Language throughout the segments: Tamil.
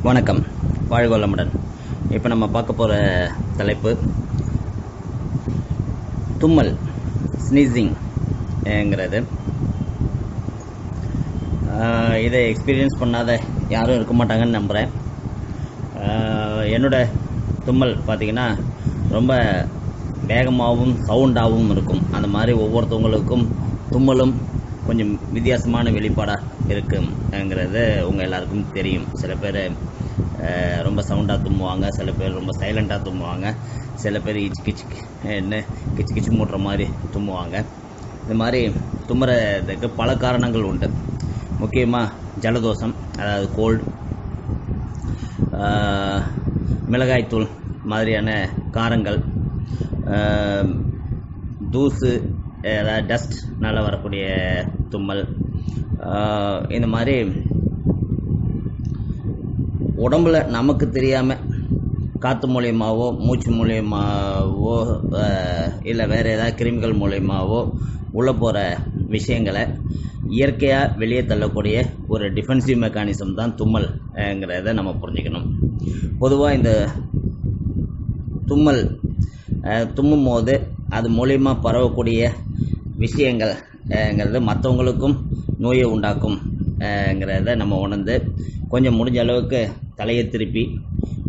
வணக்கம், வாழ்க வளமுடன். இப்போ நம்ம பார்க்க போகிற தலைப்பு தும்மல், ஸ்னீசிங்கிறது. இதை எக்ஸ்பீரியன்ஸ் பண்ணாத யாரும் இருக்க மாட்டாங்கன்னு நம்புகிறேன். என்னோட தும்மல் பார்த்திங்கன்னா ரொம்ப வேகமாகவும் சவுண்டாகவும் இருக்கும். அந்த மாதிரி ஒவ்வொருத்தவங்களுக்கும் தும்மலும் கொஞ்சம் வித்தியாசமான வெளிப்பாடாக இருக்குங்கிறது உங்கள் எல்லாருக்கும் தெரியும். சில பேர் ரொம்ப சவுண்டாக தும்முவாங்க, சில பேர் ரொம்ப சைலண்ட்டாக தும்முவாங்க, சில பேர் கிச்சு கிச்சு மூட்டுற மாதிரி தும்முவாங்க. இந்த மாதிரி தும்முறதுக்கு பல காரணங்கள் உண்டு. முக்கியமாக ஜலதோஷம், அதாவது கோல்டு, மிளகாய்த்தூள் மாதிரியான காரங்கள், தூசு, அதாவது டஸ்ட்னால் வரக்கூடிய தும்மல், இந்த மாதிரி உடம்புல நமக்கு தெரியாமல் காற்று மூலியமாகவோ மூச்சு மூலியமாகவோ இல்லை வேறு ஏதாவது கிருமிகள் மூலியமாகவோ உள்ளே போகிற விஷயங்களை இயற்கையாக வெளியே தள்ளக்கூடிய ஒரு டிஃபென்சிவ் மெக்கானிசம் தான் தும்மல்ங்கிறத நம்ம புரிஞ்சுக்கணும். பொதுவாக இந்த தும்மும் போது அது மூலியமாக பரவக்கூடிய விஷயங்கள்ங்கிறது மற்றவங்களுக்கும் நோயை உண்டாக்கும்ங்கிறத நம்ம உணர்ந்து கொஞ்சம் முடிஞ்ச அளவுக்கு தலையை திருப்பி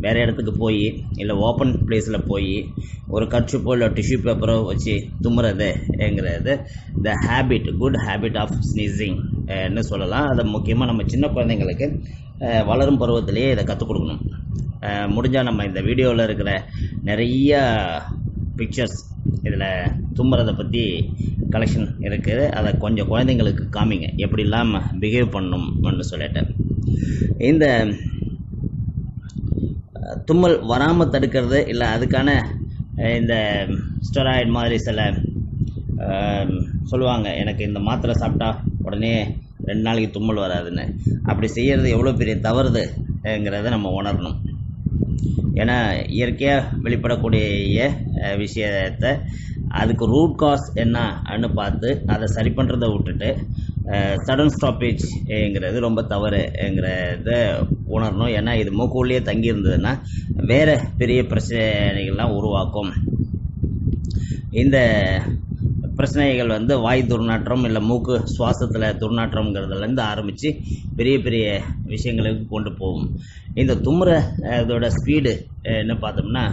வேறு இடத்துக்கு போய் இல்லை ஓப்பன் பிளேஸில் போய் ஒரு கர்ச்சிப்போ இல்லை டிஷ்யூ பேப்பரோ வச்சு தும்முறதுங்கிறது குட் ஹேபிட் ஆஃப் ஸ்னீசிங்னு சொல்லலாம். அதை முக்கியமாக நம்ம சின்ன குழந்தைங்களுக்கு வளரும் பருவத்திலேயே இதை கற்றுக் கொடுக்கணும். முடிஞ்சால் நம்ம இந்த வீடியோவில் இருக்கிற நிறைய பிக்சர்ஸ் இதில் தும்முறதை பற்றி கலெக்ஷன் இருக்குது. அதை கொஞ்சம் குழந்தைங்களுக்கு காமிங்க, எப்படிலாம் பிஹேவ் பண்ணணும்னு சொல்லிட்டேன். இந்த தும்மல் வராமல் தடுக்கிறது இல்லை அதுக்கான இந்த ஸ்டெராய்டு மாதிரி சில சொல்லுவாங்க, எனக்கு இந்த மாத்திரை சாப்பிட்டா உடனே 2 நாளைக்கு தும்மல் வராதுன்னு. அப்படி செய்கிறது எவ்வளோ பெரிய தவறுதுங்கிறத நம்ம உணரணும். ஏன்னா இயற்கையாக வெளிப்படக்கூடிய விஷயத்தை அதுக்கு ரூட் காஸ் என்னன்னு பார்த்து அதை சரி பண்ணுறதை விட்டுட்டு சடன் ஸ்டாப்பேஜ்ங்கிறது ரொம்ப தவறுங்கிறத உணரணும். ஏன்னா இது மூக்குள்ளேயே தங்கி இருந்ததுன்னா வேறு பெரிய பிரச்சனைகள்லாம் உருவாக்கும். இந்த பிரச்சனைகள் வாய் துர்நாற்றம் இல்லை மூக்கு சுவாசத்தில் துர்நாற்றம்ங்கிறதுலேருந்து ஆரம்பித்து பெரிய பெரிய விஷயங்களுக்கு கொண்டு போகும். இந்த தும்முற இதோட ஸ்பீடு என்ன பார்த்தோம்னா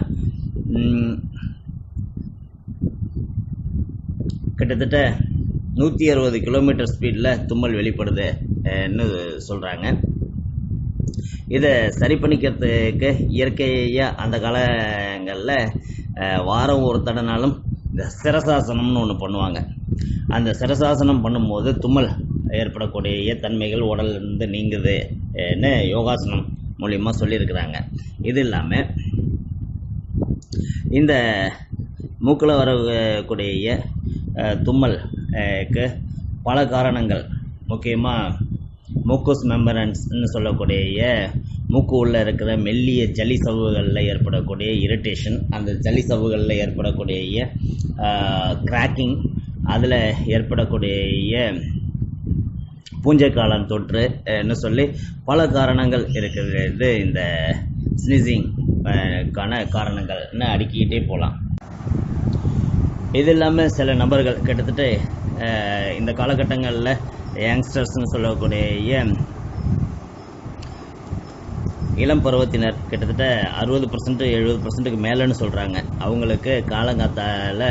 கிட்டத்தட்ட 160 கிலோமீட்டர் ஸ்பீடில் தும்மல் வெளிப்படுதுன்னு சொல்கிறாங்க. இதை சரி பண்ணிக்கிறதுக்கு இயற்கையாக அந்த காலங்களில் வாரம் ஒரு தடனாலும் இந்த சிரசாசனம்னு ஒன்று பண்ணுவாங்க. அந்த சிரசாசனம் பண்ணும்போது தும்மல் ஏற்படக்கூடிய தன்மைகள் உடல்லேருந்து நீங்குதுன்னு யோகாசனம் மூலியமாக சொல்லியிருக்கிறாங்க. இது இல்லாமல் இந்த மூக்கில் வரக்கூடிய தும்மலுக்கு பல காரணங்கள், முக்கியமாக மூக்கோஸ் மெம்பரன்ஸ்ன்னு சொல்லக்கூடிய மூக்கு உள்ளே இருக்கிற மெல்லிய ஜலி சவ்வுகளில் ஏற்படக்கூடிய இரிட்டேஷன், அந்த ஜலி சவ்வுகளில் ஏற்படக்கூடிய கிராக்கிங், அதில் ஏற்படக்கூடிய பூஞ்சைக்காளான் தொற்றுன்னு சொல்லி பல காரணங்கள் இருக்கிறது. இந்த ஸ்னீசிங்கான காரணங்கள்னு அடுக்கிக்கிட்டே போகலாம். இது இல்லாமல் சில நபர்கள் கிட்டத்தட்ட இந்த காலகட்டங்களில் யங்ஸ்டர்ஸ்னு சொல்லக்கூடிய இளம் பருவத்தினர் கிட்டத்தட்ட 60% 70%க்கு மேலேன்னு சொல்கிறாங்க. அவங்களுக்கு காலங்காத்தால்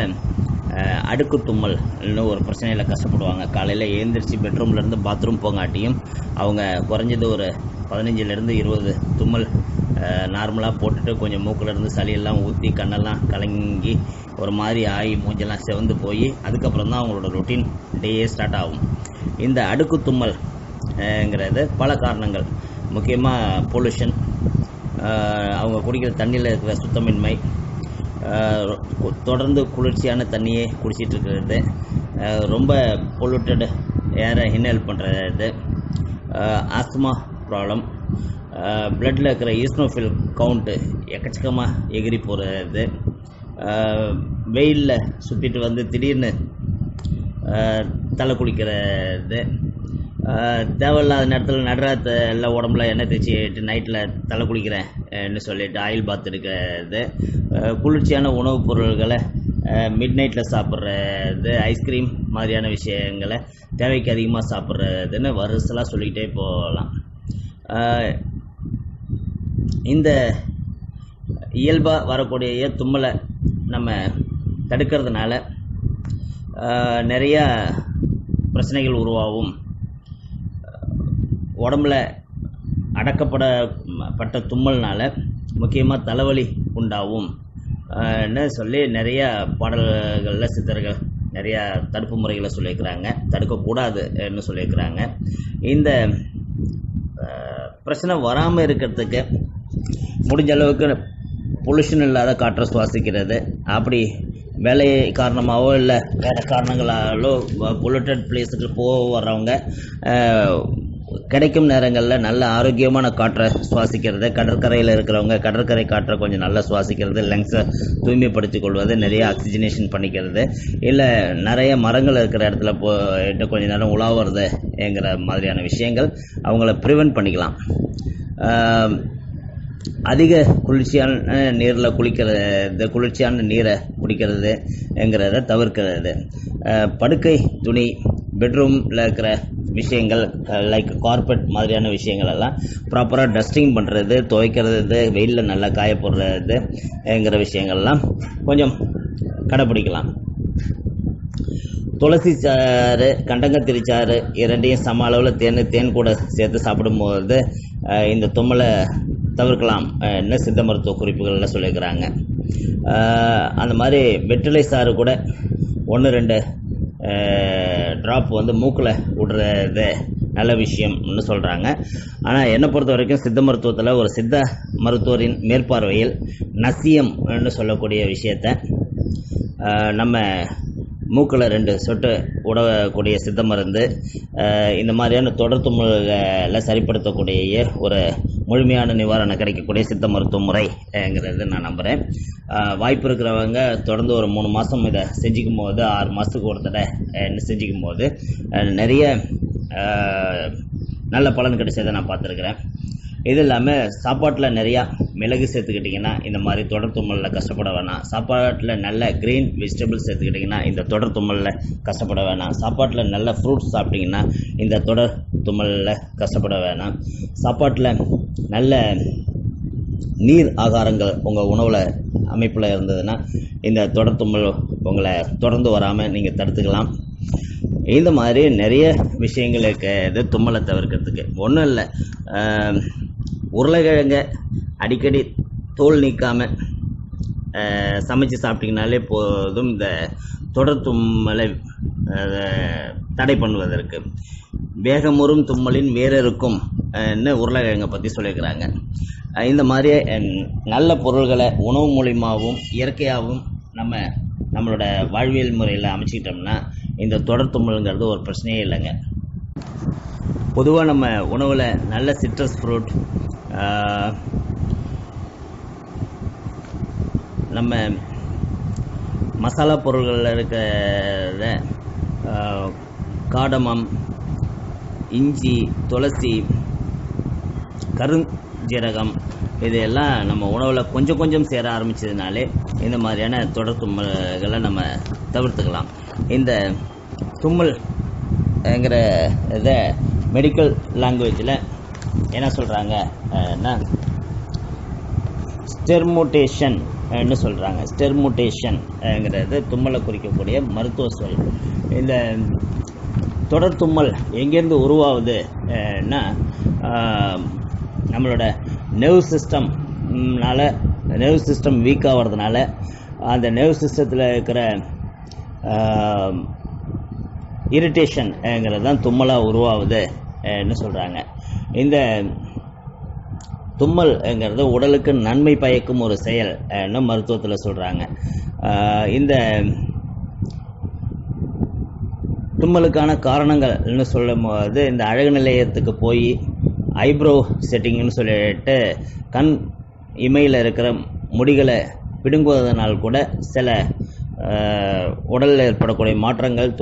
அடுக்கு தும்மல்னு ஒரு பிரச்சனையில் கஷ்டப்படுவாங்க. காலையில் எழுந்திரிச்சு பெட்ரூம்லேருந்து பாத்ரூம் போங்காட்டியும் அவங்க குறைஞ்சது ஒரு 15 to 20 தும்மல் நார்மலாக போட்டுட்டு கொஞ்சம் மூக்கிலேருந்து சளியெல்லாம் ஊற்றி கண்ணெல்லாம் கலங்கி ஒரு மாதிரி ஆகி மூஞ்செல்லாம் செவந்து போய் அதுக்கப்புறம் தான் அவங்களோட ரொட்டீன் டேயே ஸ்டார்ட் ஆகும். இந்த அடுக்கு தும்மல்ங்கிறது பல காரணங்கள், முக்கியமாக பொல்யூஷன், அவங்க குடிக்கிற தண்ணியில் இருக்கிற சுத்தமின்மை, தொடர்ந்து குளிர்ச்சியான தண்ணியே குடிச்சிட்டு இருக்கிறது, ரொம்ப பொல்யூட்டட் ஏரை இன்ஹேல் பண்ணுறது, ஆஸ்துமா ப்ராப்ளம், பிளட்டில் இருக்கிற ஈஸ்னோஃபில் கவுண்ட்டு எக்கச்சக்கமாக எகிரி போகிறது, வெயிலில் சுற்றிட்டு திடீர்னு தலை குளிக்கிறது, தேவையில்லாத நேரத்தில் நடுராத்த எல்லாம் உடம்புல எண்ணெய் தேய்ச்சிட்டு நைட்டில் தலை குளிக்கிறேன்னு சொல்லிட்டு ஆயில் பாத் இருக்கிறது, குளிர்ச்சியான உணவுப் பொருள்களை மிட் நைட்டில் சாப்பிட்றது, ஐஸ்கிரீம் மாதிரியான விஷயங்களை தேவைக்கு அதிகமாக சாப்பிட்றதுன்னு வரிசலாக சொல்லிக்கிட்டே போகலாம். இந்த இயல்பாக வரக்கூடிய தும்மலை நம்ம தடுக்கிறதுனால நிறையா பிரச்சனைகள் உருவாகும். உடம்புல அடக்கப்பட்ட தும்மல்னால முக்கியமாக தலைவலி உண்டாகும் சொல்லி நிறையா பாடல்களில் சித்தர்கள் நிறையா தடுப்பு முறைகளை சொல்லியிருக்கிறாங்க, தடுக்கக்கூடாதுன்னு சொல்லியிருக்கிறாங்க. இந்த பிரச்சனை வராமல் இருக்கிறதுக்கு முடிஞ்ச அளவுக்கு பொல்யூஷன் இல்லாத காற்றை சுவாசிக்கிறது, அப்படி வேலை காரணமாகவோ இல்லை வேறு காரணங்களாலோ பொல்யூட்டட் பிளேஸுக்கு வர்றவங்க கிடைக்கும் நேரங்களில் நல்ல ஆரோக்கியமான காற்றை சுவாசிக்கிறது, கடற்கரையில் இருக்கிறவங்க கடற்கரை காற்றை கொஞ்சம் நல்லா சுவாசிக்கிறது, லங்ஸை தூய்மைப்படுத்திக் கொள்வது, நிறைய ஆக்சிஜனேஷன் பண்ணிக்கிறது, இல்லை நிறைய மரங்கள் இருக்கிற இடத்துல போயிட்டு கொஞ்சம் நேரம் உலாவுறதுங்கிற மாதிரியான விஷயங்கள் அவங்கள ப்ரிவென்ட் பண்ணிக்கலாம். அதிக குளிர்ச்சியான நீரில் குளிக்கிறது, குளிர்ச்சியான நீரை குடிக்கிறதுங்கிறத தவிர்க்கிறது, படுக்கை துணி பெட்ரூமில் இருக்கிற விஷயங்கள் லைக் கார்பெட் மாதிரியான விஷயங்கள் எல்லாம் ப்ராப்பராக டஸ்டிங் பண்ணுறது, துவைக்கிறது, வெயிலில் நல்லா காய போடுறதுங்கிற விஷயங்கள்லாம் கொஞ்சம் கடைப்பிடிக்கலாம். துளசி சாறு, கண்டங்கத்திரி சாறு இரண்டையும் சம அளவில் தேன் கூட சேர்த்து சாப்பிடும்போது இந்த தும்மலை தவிர்க்கலாம் என்ன சித்த மருத்துவ குறிப்புகளில் சொல்லியிருக்கிறாங்க. அந்த மாதிரி வெற்றிலை சாறு கூட 1-2 ட்ராப் மூக்கில் விடுறது நல்ல விஷயம்னு சொல்கிறாங்க. ஆனால் என்னை பொறுத்த வரைக்கும் சித்த மருத்துவத்தில் ஒரு சித்த மருத்துவரின் மேற்பார்வையில் நசியம்னு சொல்லக்கூடிய விஷயத்தை நம்ம மூக்கில் 2 சொட்டு உடக்கூடிய சித்த மருந்து இந்த மாதிரியான தொடர் தும்மல்களை சரிப்படுத்தக்கூடிய ஒரு முழுமையான நிவாரணம் கிடைக்கக்கூடிய சித்த மருத்துவ முறைங்கிறது நான் நம்புகிறேன். வாய்ப்பு இருக்கிறவங்க தொடர்ந்து ஒரு 3 மாதம் இதை செஞ்சுக்கும் போது 6 மாதத்துக்கு ஒரு தடவை செஞ்சுக்கும் போது நிறைய நல்ல பலன் கிடைச்சதை நான் பார்த்துருக்குறேன். இது இல்லாமல் சாப்பாட்டில் நிறையா மிளகு சேர்த்துக்கிட்டிங்கன்னா இந்த மாதிரி தொடர் தும்மலில் கஷ்டப்பட வேணாம். சாப்பாட்டில் நல்ல க்ரீன் வெஜிடபிள்ஸ் சேர்த்துக்கிட்டிங்கன்னா இந்த தொடர் தும்மலில் கஷ்டப்பட வேணாம். சாப்பாட்டில் நல்ல ஃப்ரூட்ஸ் சாப்பிட்டிங்கன்னா இந்த தொடர் தும்மலில் கஷ்டப்பட வேணாம். சாப்பாட்டில் நல்ல நீர் ஆகாரங்கள் உங்கள் உணவில் அமைப்பில் இருந்ததுன்னா இந்த தொடர் தும்மல் உங்களை தொடர்ந்து வராமல் நீங்கள் தடுத்துக்கலாம். இந்த மாதிரி நிறைய விஷயங்கள் இருக்குது தும்மலை தவிர்க்கிறதுக்கு. ஒன்றும் இல்லை, உருளைக்கிழங்க அடிக்கடி தோல் நீக்காமல் சமைச்சு சாப்பிட்டிங்கனாலே போதும் இந்த தொடர் தும்மலை தடை பண்ணுவதற்கு. வேகமுறும் தும்மலின் வேறருக்கும் உருளைக்கிழங்கை பற்றி சொல்லியிருக்கிறாங்க. இந்த மாதிரி நல்ல பொருள்களை உணவு மூலியமாகவும் இயற்கையாகவும் நம்மளோட வாழ்வியல் முறையில் அமைச்சிக்கிட்டோம்னா இந்த தொடர் தும்மலுங்கிறது ஒரு பிரச்சனையே இல்லைங்க. பொதுவாக நம்ம உணவில் நல்ல சிட்ரஸ் ஃப்ரூட், நம்ம மசாலா பொருள்களில் இருக்கிற காடமம், இஞ்சி, துளசி, கருஞ்சீரகம் இதையெல்லாம் நம்ம உணவில் கொஞ்சம் கொஞ்சம் சேர ஆரம்பித்ததுனாலே இந்த மாதிரியான தொடர் தும்மல்களை நம்ம தவிர்த்துக்கலாம். இந்த தும்மல்ங்கிற இதை மெடிக்கல் லாங்குவேஜில் என்ன சொல்கிறாங்கன்னா ஸ்டெர்முட்டேஷன்னு சொல்கிறாங்க. ஸ்டெர்முட்டேஷன்ங்கிறது தும்மலை குறிக்கக்கூடிய மருத்துவ சொல். இந்த தொடர் தும்மல் எங்கேருந்து உருவாகுதுன்னா நம்மளோட நர்வ் சிஸ்டம் வீக் ஆகிறதுனால அந்த நர்வ் சிஸ்டத்தில் இருக்கிற இரிட்டேஷன்ங்கிறது தான் தும்மலாக உருவாகுதுன்னு சொல்கிறாங்க. இந்த தும்மல்ங்கிறது உடலுக்கு நன்மை பயக்கும் ஒரு செயல்னு மருத்துவத்தில் சொல்கிறாங்க. இந்த தும்மலுக்கான காரணங்கள்னு சொல்லும் போது இந்த அழகு நிலையத்துக்கு போய் ஐப்ரோ செட்டிங்னு சொல்லிட்டு கண் இமையில் இருக்கிற முடிகளை பிடுங்குவதனால் கூட சில உடலில் ஏற்படக்கூடிய மாற்றங்கள்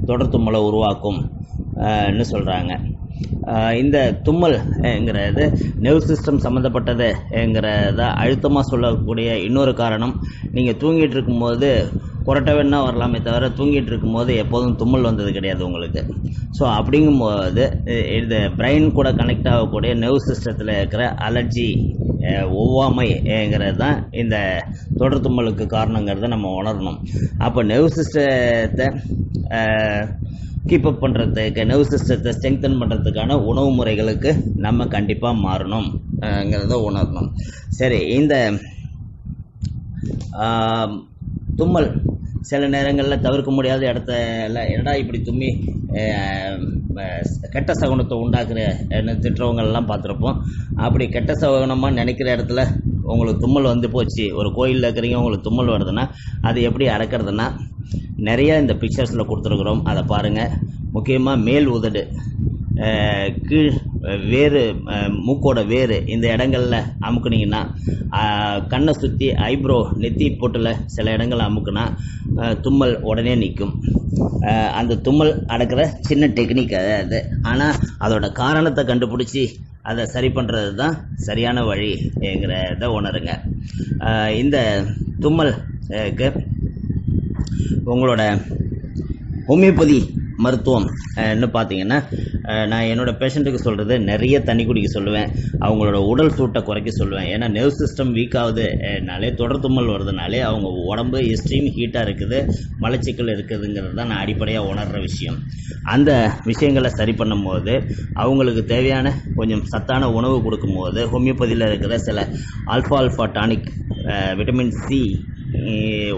தொடர் தும்மலை உருவாக்கும்னு சொல்கிறாங்க. இந்த தும்மல்ங்கிறது நர்வ் சிஸ்டம் சம்மந்தப்பட்டதுங்கிறத அழுத்தமாக சொல்லக்கூடிய இன்னொரு காரணம், நீங்கள் தூங்கிட்டு இருக்கும்போது கொரட்டை வேணா வரலாமே தவிர தூங்கிட்டு இருக்கும்போது எப்போதும் தும்மல் வந்தது கிடையாது உங்களுக்கு. ஸோ அப்படிங்கும்போது இது பிரெயின் கூட கனெக்ட் ஆகக்கூடிய நர்வ் சிஸ்டத்தில் இருக்கிற அலர்ஜி ஒவ்வாமைங்கிறது தான் இந்த தொடர் தும்மலுக்கு காரணங்கிறத நம்ம உணரணும். அப்போ நர்வ் சிஸ்டத்தை கீப்பப் பண்ணுறதுக்கு, நர்வ் சிஸ்டத்தை ஸ்ட்ரெங்தன் பண்ணுறதுக்கான உணவு முறைகளுக்கு நம்ம கண்டிப்பாக மாறணும்ங்கிறத உணரணும். சரி, இந்த தும்மல் சில நேரங்களில் தவிர்க்க முடியாத இடத்துல என்னடா இப்படி தும்மி கெட்ட சகுனத்தை உண்டாக்குற திட்டுறவங்கெல்லாம் பார்த்துருப்போம். அப்படி கெட்ட சகுனமாக நினைக்கிற இடத்துல உங்களுக்கு தும்மல் வந்து போச்சு, ஒரு கோயிலில் இருக்கிறீங்க உங்களுக்கு தும்மல் வருதுன்னா அது எப்படி அடக்கிறதுனா நிறைய இந்த பிக்சர்ஸில் கொடுத்துருக்குறோம், அதை பாருங்கள். முக்கியமாக மேல் உதடு, கீழ் வேறு, மூக்கோட வேறு, இந்த இடங்களில் அமுக்குனிங்கன்னா, கண்ணை சுற்றி ஐப்ரோ நெத்தி போட்டில் சில இடங்களில் அமுக்குனா தும்மல் உடனே நிற்கும். அந்த தும்மல் அடக்கிற சின்ன டெக்னிக் அது. ஆனால் அதோட காரணத்தை கண்டுபிடிச்சி அதை சரி பண்ணுறது தான் சரியான வழிங்கிறத உணருங்க. இந்த தும்மலுக்கு உங்களோட ஹோமியோபதி மருத்துவம் பார்த்தீங்கன்னா, நான் என்னோடய பேஷண்ட்டுக்கு சொல்கிறது நிறைய தண்ணி குடிக்க சொல்லுவேன், அவங்களோட உடல் சூட்டை குறைக்க சொல்லுவேன். ஏன்னா நர்வ் சிஸ்டம் வீக் ஆகுதுனாலே, தொடர் தும்மல் வருதுனாலே அவங்க உடம்பு எக்ஸ்ட்ரீம் ஹீட்டாக இருக்குது, மலச்சிக்கல் இருக்குதுங்கிறது தான் நான் அடிப்படையாக உணர்கிற விஷயம். அந்த விஷயங்களை சரி பண்ணும்போது அவங்களுக்கு தேவையான கொஞ்சம் சத்தான உணவு கொடுக்கும்போது ஹோமியோபதியில் இருக்கிற சில ஆல்ஃபா டானிக், விட்டமின் சி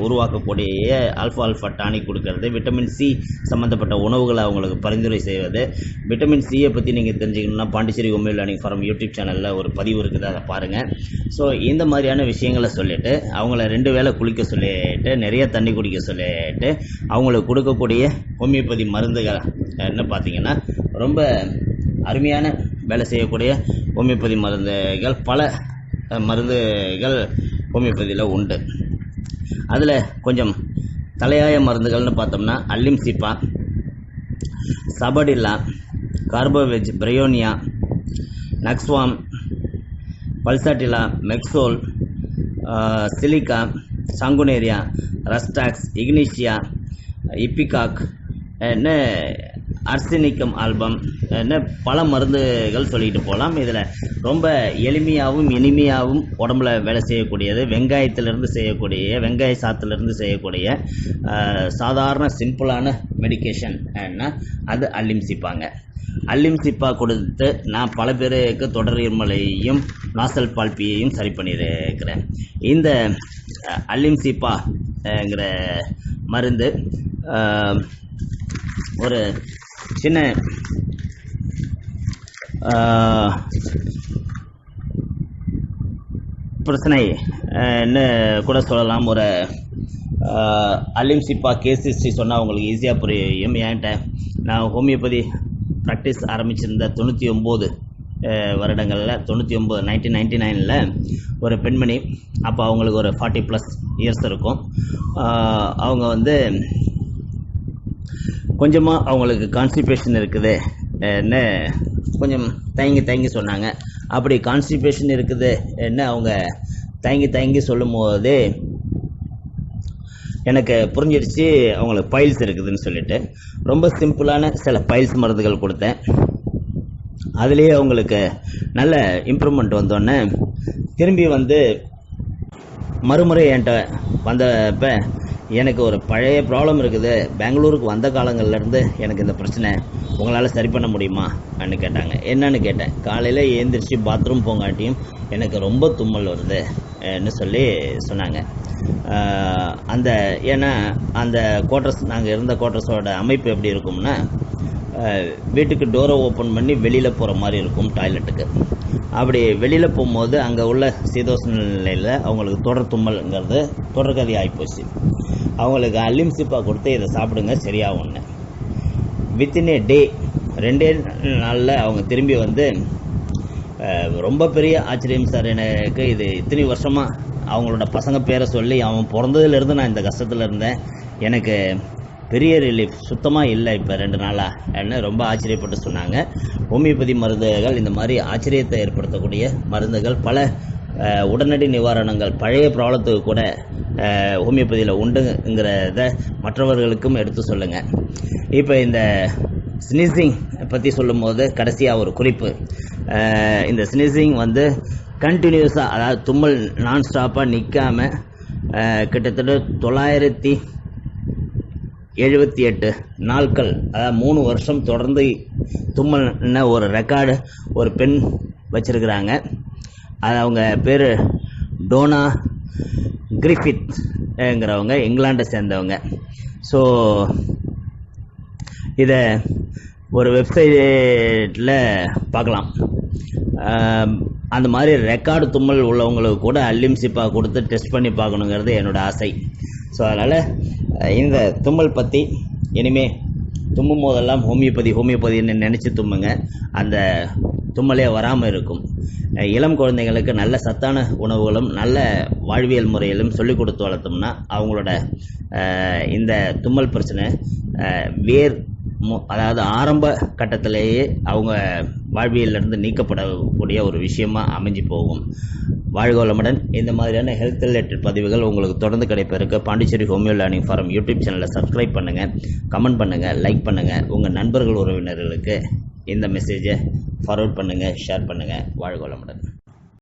உருவாக்கக்கூடிய ஆல்ஃபா டானிக் கொடுக்கறது, விட்டமின் சி சம்மந்தப்பட்ட உணவுகளை அவங்களுக்கு பரிந்துரை செய்வது. விட்டமின் சியை பற்றி நீங்கள் தெரிஞ்சுக்கணுன்னா Pondicherry homeo learning forum YouTube சேனலில் ஒரு பதிவு இருக்குது, அதை பாருங்கள். ஸோ இந்த மாதிரியான விஷயங்களை சொல்லிவிட்டு அவங்கள 2 வேளை குளிக்க சொல்லிட்டு நிறைய தண்ணி குடிக்க சொல்லிட்டு அவங்களுக்கு கொடுக்கக்கூடிய ஹோமியோபதி மருந்துகள் என்ன பார்த்தீங்கன்னா ரொம்ப அருமையான வேலை செய்யக்கூடிய ஹோமியோபதி மருந்துகள், பல மருந்துகள் ஹோமியோபதியில் உண்டு. அதில் கொஞ்சம் தலையாய மருந்துகள்னு பார்த்தோம்னா அல்லிம்சிப்பா, சபடில்லா, கார்போவெஜ், பிரையோனியா, நக்ஸ்வாம், பல்சாட்டிலா, மெக்சோல், சிலிக்கா, சாங்குனேரியா, ரஸ்டாக்ஸ், இக்னிஷியா, இப்பிகாக், அர்சனிக்கம் ஆல்பம், பல மருந்துகள் சொல்லிட்டு போகலாம். இதில் ரொம்ப எளிமையாகவும் இனிமையாகவும் உடம்புல வேலை செய்யக்கூடியது, வெங்காயத்திலிருந்து செய்யக்கூடிய, வெங்காய சாத்திலிருந்து செய்யக்கூடிய சாதாரண சிம்பிளான மெடிக்கேஷன் அது அல்லிம்சிப்பாங்க. அல்லிம்சிப்பா கொடுத்து நான் பல பேருக்கு தொடர் இருமலையும் நாசல் பால்பியையும் சரி பண்ணியிருக்கிறேன். இந்த அல்லிம்சிப்பாங்கிற மருந்து ஒரு சின்ன பிரச்சனைன்னு கூட சொல்லலாம். ஒரு அல்லிம்சிப்பா கேஸ் ஹிஸ்ட்ரி சொன்னால் உங்களுக்கு ஈஸியாக புரியும். என்கிட்ட நான் ஹோமியோபதி ப்ராக்டிஸ் ஆரம்பிச்சிருந்த 99 வருடங்களில், 1999 ஒரு பெண்மணி, அப்போ அவங்களுக்கு ஒரு 40+ இயர்ஸ் இருக்கும். அவங்க வந்து கொஞ்சமாக அவங்களுக்கு கான்ஸ்டிபேஷன் இருக்குது கொஞ்சம் தயங்கி சொன்னாங்க. அப்படி கான்ஸ்டிபேஷன் இருக்குது அவங்க தயங்கி சொல்லும் போது எனக்கு புரிஞ்சிடுச்சு அவங்களுக்கு பைல்ஸ் இருக்குதுன்னு சொல்லிட்டு ரொம்ப சிம்பிளான சில பைல்ஸ் மருந்துகள் கொடுத்தேன். அதுலேயே அவங்களுக்கு நல்ல இம்ப்ரூவ்மெண்ட் வந்தோடனே திரும்பி வந்து மறுமுறை என்கிட்ட வந்தப்போ எனக்கு ஒரு பழைய ப்ராப்ளம் இருக்குது, பெங்களூருக்கு வந்த காலங்கள்லேருந்து எனக்கு இந்த பிரச்சனை உங்களால் சரி பண்ண முடியுமா அப்படின்னு கேட்டாங்க. என்னன்னு கேட்டேன். காலையில் எழுந்திரிச்சு பாத்ரூம் போங்காட்டியும் எனக்கு ரொம்ப தும்மல் வருதுன்னு சொல்லி சொன்னாங்க. ஏன்னா அந்த குவார்ட்டர்ஸ், நாங்கள் இருந்த குவார்ட்டர்ஸோட அமைப்பு எப்படி இருக்கும்னா, வீட்டுக்கு டோரை ஓப்பன் பண்ணி வெளியில் போகிற மாதிரி இருக்கும் டாய்லெட்டுக்கு. அப்படி வெளியில் போகும்போது அங்கே உள்ள சீதோஷ்ண நிலையில் அவங்களுக்கு தொடர் தும்மல்ங்கிறது தொடர்கதி ஆகிப்போச்சு. அவங்களுக்கு அல்லிம்சிப்பா கொடுத்து இதை சாப்பிடுங்க சரியாகும்னு. வித்தின் ஏ டே, 2 நாளில் அவங்க திரும்பி வந்து ரொம்ப பெரிய ஆச்சரியம் சார், எனக்கு இது இத்தனை வருஷமாக அவங்களோட பசங்க பேரை சொல்லி அவன் பிறந்ததுலேருந்து நான் இந்த கஷ்டத்தில் இருந்தேன், எனக்கு பெரிய ரிலீஃப் சுத்தமாக இல்லை இப்போ 2 நாளாக ரொம்ப ஆச்சரியப்பட்டு சொன்னாங்க. ஹோமியோபதி மருந்துகள் இந்த மாதிரி ஆச்சரியத்தை ஏற்படுத்தக்கூடிய மருந்துகள், பல உடனடி நிவாரணங்கள், பழைய ப்ராப்ளத்துக்கு கூட ஹோமியோபதியில் உண்டுங்கிறத மற்றவர்களுக்கும் எடுத்து சொல்லுங்கள். இப்போ இந்த ஸ்னீசிங் பற்றி சொல்லும்போது கடைசியாக ஒரு குறிப்பு. இந்த ஸ்னீசிங் வந்து கண்டினியூஸாக, அதாவது தும்மல் நான் ஸ்டாப்பாக நிற்காமல் கிட்டத்தட்ட 978 நாட்கள், அதாவது 3 வருஷம் தொடர்ந்து தும்மல்னு ஒரு ரெக்கார்டு ஒரு பெண் வச்சிருக்கிறாங்க. அது அவங்க பேர் டோனா கிரிஃபித்ங்கிறவங்க, இங்கிலாண்டை சேர்ந்தவங்க. ஸோ இதை ஒரு வெப்சைட்டில் பார்க்கலாம். அந்த மாதிரி ரெக்கார்டு தும்மல் உள்ளவங்களுக்கு கூட அல்லிம்சிப்பா கொடுத்து டெஸ்ட் பண்ணி பார்க்கணுங்கிறது என்னோடய ஆசை. ஸோ அதனால் இந்த தும்மல் பற்றி இனிமேல் தும்மும் போதெல்லாம் ஹோமியோபதின்னு நினச்சி தும்முங்க. அந்த தும்மலே வராமல் இருக்கும். இளம் குழந்தைங்களுக்கு நல்ல சத்தான உணவுகளும் நல்ல வாழ்வியல் முறையிலும் சொல்லிக் கொடுத்து வளர்த்தோம்னா அவங்களோட இந்த தும்மல் பிரச்சனை அதாவது ஆரம்ப கட்டத்திலேயே அவங்க வாழ்வியலிருந்து நீக்கப்படக்கூடிய ஒரு விஷயமா அமைஞ்சு போகும். வாழ்க வளமுடன். இந்த மாதிரியான ஹெல்த் ரிலேட்டட் பதிவுகள் உங்களுக்கு தொடர்ந்து கிடைப்பதற்கு Pondicherry homeo learning forum YouTube சேனலை சப்ஸ்கிரைப் பண்ணுங்கள், கமெண்ட் பண்ணுங்கள், லைக் பண்ணுங்கள். உங்கள் நண்பர்கள் உறவினர்களுக்கு இந்த மெசேஜை ஃபார்வர்ட் பண்ணுங்கள், ஷேர் பண்ணுங்கள். வாழ்க வளமுடன்.